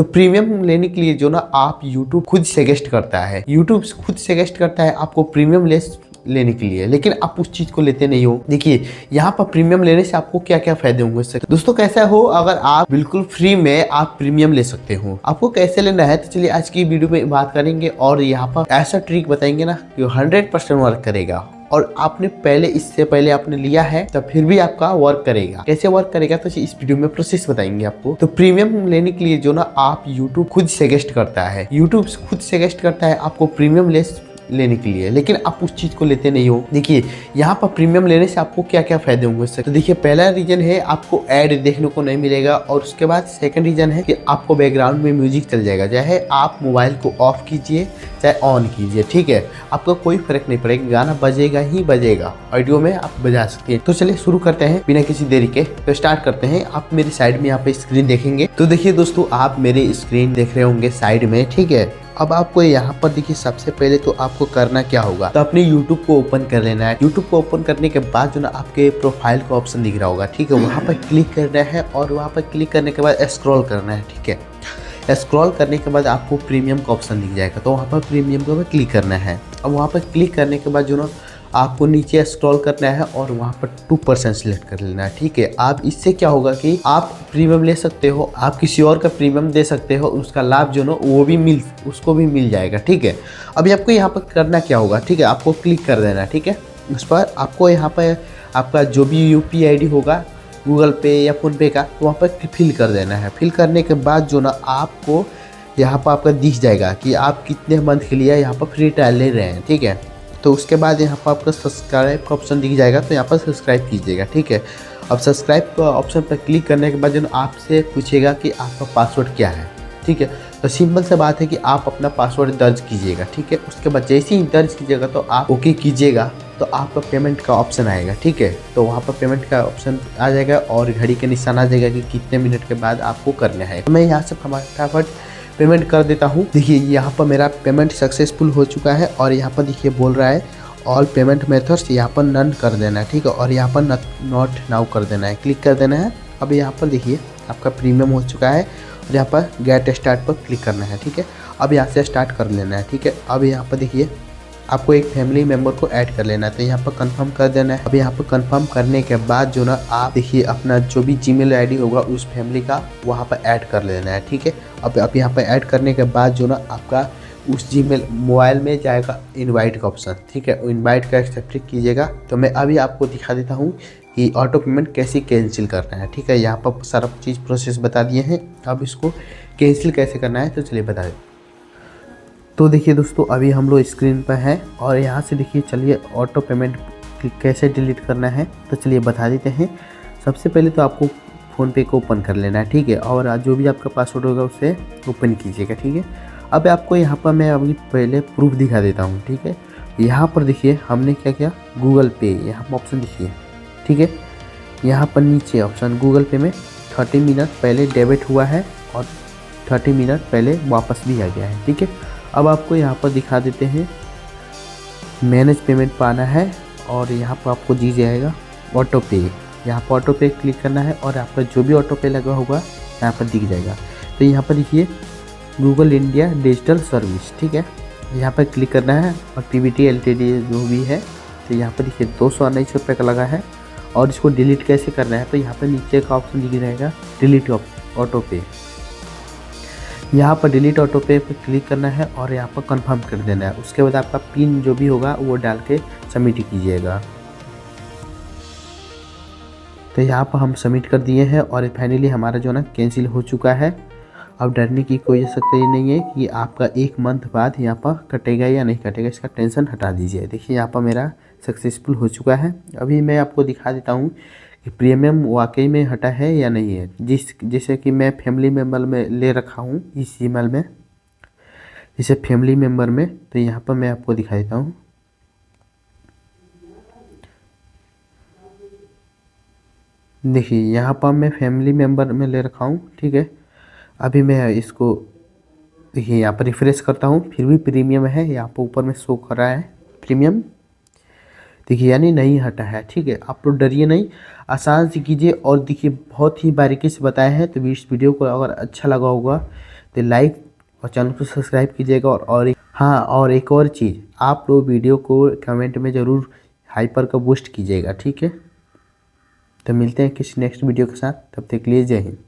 तो प्रीमियम लेने के लिए जो ना आप YouTube खुद सजेस्ट करता है, YouTube खुद सजेस्ट करता है आपको प्रीमियम लेने के लिए, लेकिन आप उस चीज को लेते नहीं हो। देखिए यहाँ पर प्रीमियम लेने से आपको क्या क्या फायदे होंगे दोस्तों। कैसा हो, अगर आप बिल्कुल फ्री में आप प्रीमियम ले सकते हो। आपको कैसे लेना है तो चलिए आज की वीडियो में बात करेंगे और यहाँ पर ऐसा ट्रिक बताएंगे ना कि 100% वर्क करेगा। और आपने इससे पहले आपने लिया है तो फिर भी आपका वर्क करेगा। कैसे वर्क करेगा तो इस वीडियो में प्रोसेस बताएंगे आपको। तो प्रीमियम लेने के लिए जो ना आप YouTube खुद सजेस्ट करता है, YouTube खुद सजेस्ट करता है आपको प्रीमियम लेने के लिए, लेकिन आप उस चीज को लेते नहीं हो। देखिए यहाँ पर प्रीमियम लेने से आपको क्या क्या फायदे होंगे इससे। तो देखिए पहला रीजन है आपको ऐड देखने को नहीं मिलेगा, और उसके बाद सेकंड रीजन है कि आपको बैकग्राउंड में म्यूजिक चल जाएगा, चाहे आप मोबाइल को ऑफ कीजिए चाहे ऑन कीजिए, ठीक है, आपको कोई फर्क नहीं पड़ेगा, गाना बजेगा ही बजेगा। ऑडियो में आप बजा सकते हैं। तो चलिए शुरू करते हैं बिना किसी देरी के। तो स्टार्ट करते हैं। आप मेरी साइड में यहाँ पे स्क्रीन देखेंगे। तो देखिए दोस्तों आप मेरे स्क्रीन देख रहे होंगे साइड में, ठीक है। अब आपको यहाँ पर देखिए सबसे पहले तो आपको करना क्या होगा, तो अपने YouTube को ओपन कर लेना है। YouTube को ओपन करने के बाद जो ना आपके प्रोफाइल का ऑप्शन दिख रहा होगा, ठीक है, वहाँ पर क्लिक करना है और वहाँ पर क्लिक करने के बाद स्क्रॉल करना है, ठीक है। स्क्रॉल करने के बाद आपको प्रीमियम का ऑप्शन दिख जाएगा, तो वहाँ पर प्रीमियम को क्लिक करना है। अब वहाँ पर क्लिक करने के बाद जो ना आपको नीचे स्क्रॉल करना है और वहाँ पर 2% सिलेक्ट कर लेना है, ठीक है। आप इससे क्या होगा कि आप प्रीमियम ले सकते हो, आप किसी और का प्रीमियम दे सकते हो, उसका लाभ जो ना उसको भी मिल जाएगा, ठीक है। अभी आपको यहाँ पर करना क्या होगा, ठीक है, आपको क्लिक कर देना है, ठीक है। उस पर आपको यहाँ पर आपका जो भी UPI ID होगा गूगल पे या फोन पे का, वहाँ पर फिल कर देना है। फिल करने के बाद जो ना आपको यहाँ पर आपका दिख जाएगा कि आप कितने मंथ के लिए यहाँ पर फ्री ट्रायल ले रहे हैं, ठीक है। तो उसके बाद यहाँ पर आपका सब्सक्राइब का ऑप्शन दिख जाएगा, तो यहाँ पर सब्सक्राइब कीजिएगा, ठीक है। अब सब्सक्राइब का ऑप्शन पर क्लिक करने के बाद जो आपसे पूछेगा कि आपका पासवर्ड क्या है, ठीक है। तो सिंपल सा बात है कि आप अपना पासवर्ड दर्ज कीजिएगा, ठीक है। उसके बाद जैसे ही दर्ज कीजिएगा तो आप ओके कीजिएगा, तो आपका पेमेंट का ऑप्शन आएगा, ठीक है। तो वहाँ पर पेमेंट का ऑप्शन आ जाएगा और घड़ी का निशान आ जाएगा कि कितने मिनट के बाद आपको करना है। तो मैं यहाँ से फटाफट पेमेंट कर देता हूँ। देखिए यहाँ पर मेरा पेमेंट सक्सेसफुल हो चुका है और यहाँ पर देखिए बोल रहा है ऑल पेमेंट मेथड्स, यहाँ पर नन कर देना है, ठीक है। और यहाँ पर नॉट नाउ कर देना है, क्लिक कर देना है। अब यहाँ पर देखिए आपका प्रीमियम हो चुका है और यहाँ पर गेट स्टार्ट पर क्लिक करना है, ठीक है। अब यहाँ से स्टार्ट कर लेना है, ठीक है। अब यहाँ पर देखिए आपको एक फैमिली मेम्बर को ऐड कर लेना है, तो यहाँ पर कंफर्म कर देना है। अब यहाँ पर कंफर्म करने के बाद जो ना आप देखिए अपना जो भी जीमेल आईडी होगा उस फैमिली का वहाँ पर ऐड कर लेना है, ठीक है। अब यहाँ पर ऐड करने के बाद जो ना आपका उस जीमेल मोबाइल में जाएगा इनवाइट का ऑप्शन, ठीक है। इनवाइट का एक्सेप्ट कीजिएगा। तो मैं अभी आपको दिखा देता हूँ कि ऑटो पेमेंट कैसे कैंसिल करना है, ठीक है। यहाँ पर सारा चीज़ प्रोसेस बता दिए हैं, अब इसको कैंसिल कैसे करना है तो चलिए बता दें। तो देखिए दोस्तों अभी हम लोग स्क्रीन पर हैं और यहाँ से देखिए चलिए ऑटो पेमेंट कैसे डिलीट करना है तो चलिए बता देते हैं। सबसे पहले तो आपको फ़ोनपे को ओपन कर लेना है, ठीक है, और जो भी आपका पासवर्ड होगा उसे ओपन कीजिएगा, ठीक है। अब आपको यहाँ पर मैं अभी पहले प्रूफ दिखा देता हूँ, ठीक है। यहाँ पर देखिए हमने क्या किया, गूगल पे यहाँ पर ऑप्शन देखिए, ठीक है। यहाँ पर नीचे ऑप्शन गूगल पे में 30 मिनट पहले डेबिट हुआ है और 30 मिनट पहले वापस भी आ गया है, ठीक है। अब आपको यहाँ पर दिखा देते हैं मैनेज पेमेंट पाना है और यहाँ पर आपको दी जाएगा ऑटो पे। यहाँ पर ऑटो पे क्लिक करना है और आपका जो भी ऑटो पे लगा होगा यहाँ पर दिख जाएगा। तो यहाँ पर देखिए गूगल इंडिया डिजिटल सर्विस, ठीक है, यहाँ पर क्लिक करना है और PVT LTD जो भी है, तो यहाँ पर देखिए 219 रुपये का लगा है। और इसको डिलीट कैसे करना है तो यहाँ पर नीचे का ऑप्शन दिख जाएगा डिलीट ऑटो पे। यहाँ पर डिलीट ऑटो पे पर क्लिक करना है और यहाँ पर कंफर्म कर देना है। उसके बाद आपका पिन जो भी होगा वो डाल के सबमिट कीजिएगा। तो यहाँ पर हम सबमिट कर दिए हैं और फाइनली हमारा जो ना कैंसिल हो चुका है। अब डरने की कोई आवश्यकता ही नहीं है कि आपका 1 मंथ बाद यहाँ पर कटेगा या नहीं कटेगा, इसका टेंशन हटा दीजिए। देखिए यहाँ पर मेरा सक्सेसफुल हो चुका है। अभी मैं आपको दिखा देता हूँ कि प्रीमियम वाकई में हटा है या नहीं है। जैसे कि मैं फैमिली मेम्बर में ले रखा हूँ इस ईमेल में, जैसे फैमिली मेम्बर में, तो यहाँ पर मैं आपको दिखा देता हूँ। देखिए यहाँ पर मैं फैमिली मेम्बर में ले रखा हूँ, ठीक है। अभी मैं इसको देखिए यहाँ पर रिफ्रेश करता हूँ, फिर भी प्रीमियम है, यहाँ पर ऊपर में शो कर रहा है प्रीमियम, देखिए यानी नहीं हटा है, ठीक है। आप लोग डरिए नहीं, आसान से कीजिए। और देखिए बहुत ही बारीकी से बताया है, तो इस वीडियो को अगर अच्छा लगा होगा तो लाइक और चैनल को सब्सक्राइब कीजिएगा। और एक और चीज़, आप लोग वीडियो को कमेंट में ज़रूर हाइपर का बूस्ट कीजिएगा, ठीक है। तो मिलते हैं किसी नेक्स्ट वीडियो के साथ, तब तक के लिए जय हिंद।